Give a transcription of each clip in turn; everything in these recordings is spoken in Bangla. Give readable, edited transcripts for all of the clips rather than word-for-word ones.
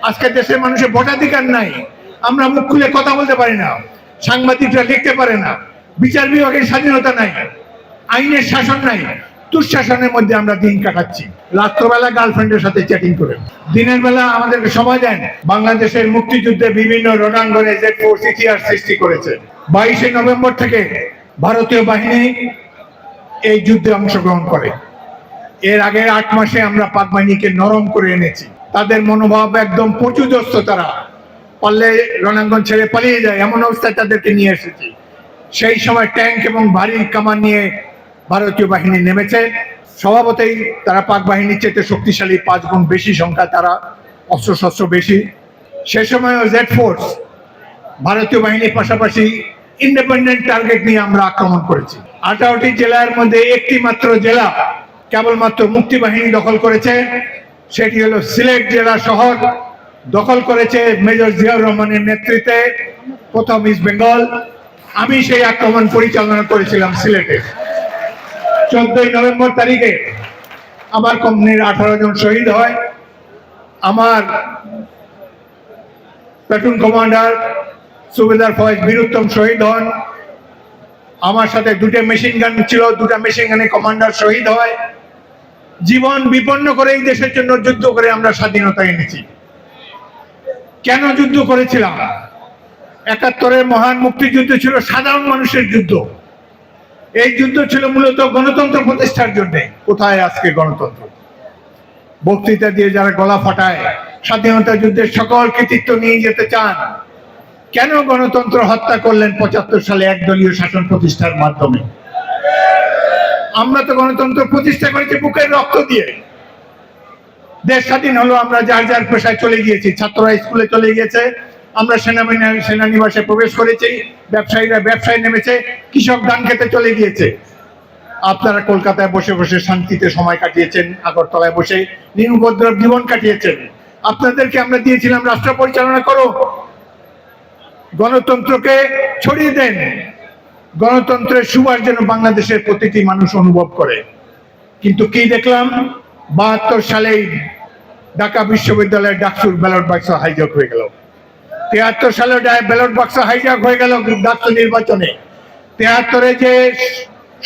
আজকে দেশের মানুষের ভোটাধিকার নাই, আমরা মুখ খুলে কথা বলতে পারি না, সাংবাদিকরা লিখতে পারে না, বিচার বিভাগের স্বাধীনতা নাই, আইনের শাসন নাই, দুঃশাসনের মধ্যে আমরা দিন কাটাচ্ছি। রাত্রবেলা গার্লফ্রেন্ডের সাথে চ্যাটিং করে, দিনের বেলা আমাদেরকে সময় দেন। বাংলাদেশের মুক্তিযুদ্ধে বিভিন্ন রণাঙ্গনে যে ইতিহাস সৃষ্টি করেছে। 22শে নভেম্বর থেকে ভারতীয় বাহিনী এই যুদ্ধে অংশগ্রহণ করে। এর আগের 8 মাসে আমরা পাক বাহিনীকে নরম করে এনেছি। তাদের মনোভাব একদম পচুদস্ত, তারা পারলে রণাঙ্গন ছেড়ে পালিয়ে যায়, এমন অবস্থায় তাদেরকে নিয়ে এসেছি। সেই সময় ট্যাঙ্ক এবং ভারী কামান নিয়ে ভারতীয় বাহিনী নেমেছে। স্বভাবতই তারা পাক বাহিনীর চেয়ে শক্তিশালী, 5 গুণ বেশি সংখ্যা, তারা অস্ত্রশস্ত্র বেশি। সে সময় জেড ফোর্স ভারতীয় বাহিনীর পাশাপাশি ইন্ডিপেন্ডেন্ট টার্গেট নিয়ে আমরা আক্রমণ করেছি। 18টি জেলার মধ্যে একটি মাত্র জেলা কেবলমাত্র মুক্তি বাহিনী দখল করেছে, সেটি হলো সিলেট জেলা শহর। দখল করেছে মেজর জিয়াউর রহমানের নেতৃত্বে প্রথম ইস্ট বেঙ্গল। আমি সেই আক্রমণ পরিচালনা করেছিলাম সিলেটে। 14ই নভেম্বর তারিখে আমার কোম্পানির 18 জন শহীদ হয়। আমার প্লাটুন কমান্ডার সুবেদার ফয়েজ বীরুত্তম শহীদ হন। আমার সাথে 2টা মেশিন গান ছিল, 2টা মেশিন গানে কমান্ডার শহীদ হয়। জীবন বিপন্ন করে এই দেশের জন্য যুদ্ধ করে আমরা স্বাধীনতা এনেছি। কেন যুদ্ধ করেছিলাম? 71-এর মহান মুক্তিযুদ্ধ ছিল সাধারণ মানুষের যুদ্ধ। এই যুদ্ধ ছিল মূলত গণতন্ত্র প্রতিষ্ঠার জন্য। কোথায় আজকে গণতন্ত্র? বক্তৃতা দিয়ে যারা গলা ফাটায়, স্বাধীনতা যুদ্ধের সকল কৃতিত্ব নিয়ে যেতে চান, কেন গণতন্ত্র হত্যা করলেন 75 সালে একদলীয় শাসন প্রতিষ্ঠার মাধ্যমে? আমরা তো গণতন্ত্র প্রতিষ্ঠা করেছি বুকের রক্ত দিয়ে। দেশ স্বাধীন হলো, আমরা যার যার পেশায় চলে গিয়েছি। ছাত্ররা স্কুলে চলে গিয়েছে, আমরা সেনানিবাসে প্রবেশ করেছি, ব্যবসায়ীরা ব্যবসায় নেমেছে, কৃষক ধান খেতে চলে গিয়েছে। আপনারা কলকাতায় বসে বসে শান্তিতে সময় কাটিয়েছেন, আগরতলায় বসে নিরুপদ্রব জীবন কাটিয়েছেন। আপনাদেরকে আমরা দিয়েছিলাম রাষ্ট্র পরিচালনা করো, গণতন্ত্রকে ছড়িয়ে দেন, গণতন্ত্রের সুবাস যেন বাংলাদেশের প্রতিটি মানুষ অনুভব করে। কিন্তু কি দেখলাম? 72 সালেই ঢাকা বিশ্ববিদ্যালয়ের ডাকসুর ব্যালট বাক্স হাইজ্যাক হয়ে গেল। 73 সালে ব্যালট বাক্স হাইজ্যাক হয়ে গেল ডাকসু নির্বাচনে। 73-এ যে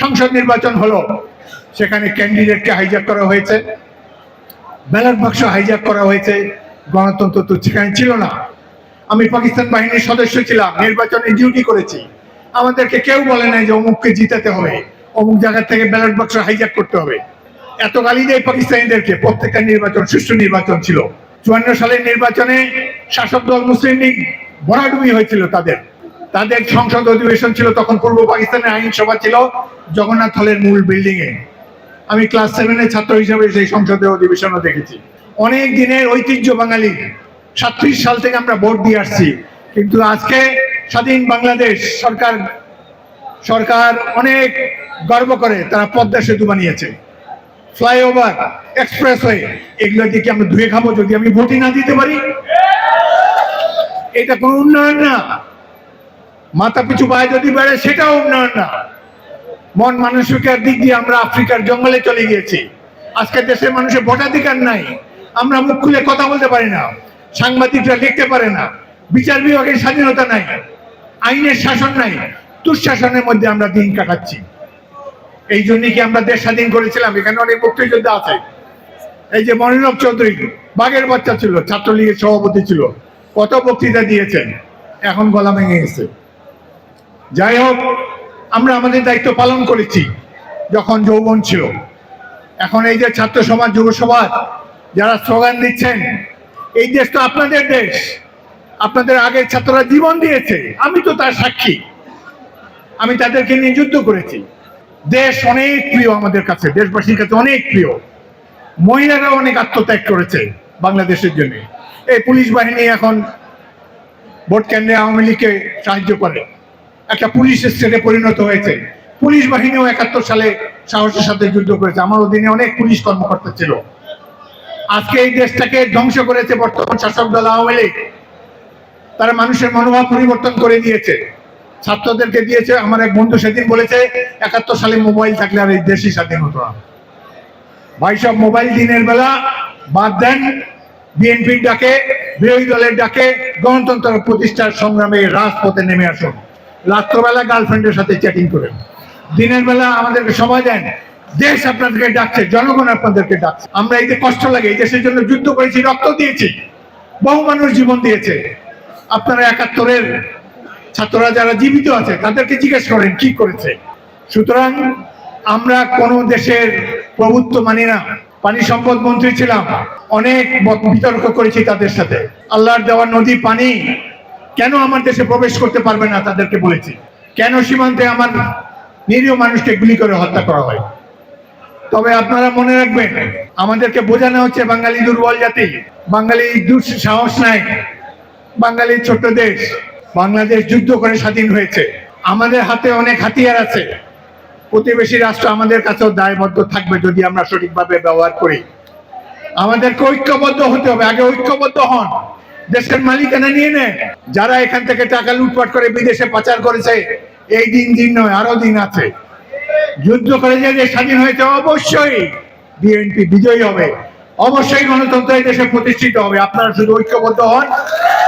সংসদ নির্বাচন হলো, সেখানে ক্যান্ডিডেটকে হাইজ্যাক করা হয়েছে, ব্যালট বাক্স হাইজ্যাক করা হয়েছে। গণতন্ত্র তো সেখানে ছিল না। আমি পাকিস্তান বাহিনীর সদস্য ছিলাম, নির্বাচনে ডিউটি করেছি। আমাদেরকে কেউ বলে নাই যে অমুককে জিতাতে হবে, অমুক জায়গা থেকে ব্যালট বাক্স হাইজ্যাক করতে হবে। এত গালি দেয় পাকিস্তানিদেরকে। প্রত্যেকটা নির্বাচন সুষ্ঠু নির্বাচন ছিল। 54 সালের নির্বাচনে শাসক দল মুসলিম লীগ ভরাডুবি হয়েছিল। তাদের সংসদ অধিবেশন ছিল তখন। পূর্ব পাকিস্তানের আইনসভা ছিল জগন্নাথ হলের মূল বিল্ডিং এ। আমি ক্লাস 7-এর ছাত্র হিসেবে সেই সংসদের অধিবেশনও দেখেছি। অনেক দিনের ঐতিহ্য বাঙালি। 37 সাল থেকে আমরা ভোট দিয়ে আসছি, কিন্তু আজকে স্বাধীন বাংলাদেশ সরকার অনেক গর্ব করে তারা পদ্মা সেতু বানিয়েছে, ফ্লাইওভার, এক্সপ্রেসওয়ে। এগুলো দিকে আমরা ধুয়ে খাবো যদি আমি ভোটই না দিতে পারি? এটা কোনো উন্নয়ন না। মাথা পিছু ব্যয় যদি বেড়ে, সেটাও উন্নয়ন না। মন মানসিকতার দিক দিয়ে আমরা আফ্রিকার জঙ্গলে চলে গিয়েছি। আজকে দেশের মানুষের ভোটাধিকার নাই, আমরা মুখ খুলে কথা বলতে পারি না, সাংবাদিকরা লিখতে পারে না, বিচার বিভাগের স্বাধীনতা নাই, আইনের শাসন নাই, দুঃশাসনের মধ্যে আমরা দিন কাটাচ্ছি। এই জন্যই কি আমরা দেশ স্বাধীন করেছিলাম? এখানে অনেক মুক্তিযোদ্ধা আছে। এই যে মনিরব চৌধুরী বাঘের বাচ্চা ছিল, ছাত্রলীগের সভাপতি ছিল, কত বক্তৃতা দিয়েছেন, এখন গলা ভেঙে গেছে। যাই হোক, আমরা আমাদের দায়িত্ব পালন করেছি যখন যৌবন ছিল। এখন এই যে ছাত্র সমাজ, যুব সমাজ যারা স্লোগান দিচ্ছেন, এই দেশ তো আপনাদের দেশ, আপনাদের আগের ছাত্ররা জীবন দিয়েছে, আমি তো তার সাক্ষী। আমি তাদেরকে নিয়ে যুদ্ধ করেছি। দেশ অনেক প্রিয় আমাদের কাছে, দেশবাসীর কাছে অনেক প্রিয়। মহিলারা অনেক আত্মত্যাগ করেছে বাংলাদেশের জন্য। এই পুলিশ বাহিনী এখন ভোট কেন্দ্রে আওয়ামী লীগকে সাহায্য করে, একটা পুলিশ স্টেটে পরিণত হয়েছে। পুলিশ বাহিনীও 71 সালে সাহসের সাথে যুদ্ধ করেছে। আমার অধীনে অনেক পুলিশ কর্মকর্তা ছিল। আজকে এই দেশটাকে ধ্বংস করেছে বর্তমান শাসক দল আওয়ামী লীগ। তারা মানুষের মনোভাব পরিবর্তন করে দিয়েছে, ছাত্রদেরকে দিয়েছে। আমার এক বন্ধু সেদিন বলেছে 71 সালে মোবাইল থাকলে আর এই দেশই স্বাধীন হতো না। ভাই, সব মোবাইল দিনের বেলা বাদ দেন, বিএনপির ডাকে, বিরোধী দলের ডাকে গণতন্ত্র প্রতিষ্ঠার সংগ্রামে রাজপথে নেমে আসুন। রাত্রবেলা গার্লফ্রেন্ডের সাথে চ্যাটিং করেন, দিনের বেলা আমাদেরকে সময় দেন। দেশ আপনাদেরকে ডাকছে, জনগণ আপনাদেরকে ডাকছে। আমরা এই যে কষ্ট লাগে, এই দেশের জন্য যুদ্ধ করেছি, রক্ত দিয়েছি, বহু মানুষ জীবন দিয়েছে। আপনারা ৭১-এর ছাত্ররা যারা জীবিত আছে তাদেরকে জিজ্ঞেস করেন কি করেছে। সুতরাং আমরা কোন দেশের প্রভুত্ব মানি না। পানি সম্পদ মন্ত্রী ছিলাম, অনেক বিতর্ক করেছি তাদের সাথে। আল্লাহর দেওয়া নদী পানি কেন আমার দেশে প্রবেশ করতে পারবে না তাদেরকে বলেছি। কেন সীমান্তে আমার নিরীহ মানুষকে গুলি করে হত্যা করা হয়। তবে আপনারা মনে রাখবেন, আমাদেরকে বোঝানো হচ্ছে বাঙালি দুর্বল জাতি, বাঙালি সাহস নাই, বাঙালি ছোট্ট দেশ। বাংলাদেশ যুদ্ধ করে স্বাধীন হয়েছে, আমাদের হাতে অনেক হাতিয়ার আছে। প্রতিবেশী রাষ্ট্র আমাদের কাছেও দায়বদ্ধ থাকবে যদি আমরা সঠিকভাবে ব্যবহার করি। আমাদেরকে ঐক্যবদ্ধ হতে হবে। আগে ঐক্যবদ্ধ হন, দেশের মালিকানা নিয়ে নেন। যারা এখান থেকে টাকা লুটপাট করে বিদেশে পাচার করেছে, এই দিন নয়, আরো দিন আছে। যুদ্ধ করে যে দেশ স্বাধীন হয়েছে, অবশ্যই বিএনপি বিজয়ী হবে, অবশ্যই গণতন্ত্র এই দেশে প্রতিষ্ঠিত হবে। আপনারা শুধু ঐক্যবদ্ধ হন,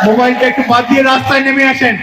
মোবাইলটা একটু বাদ দিয়ে রাস্তায় নেমে আসেন।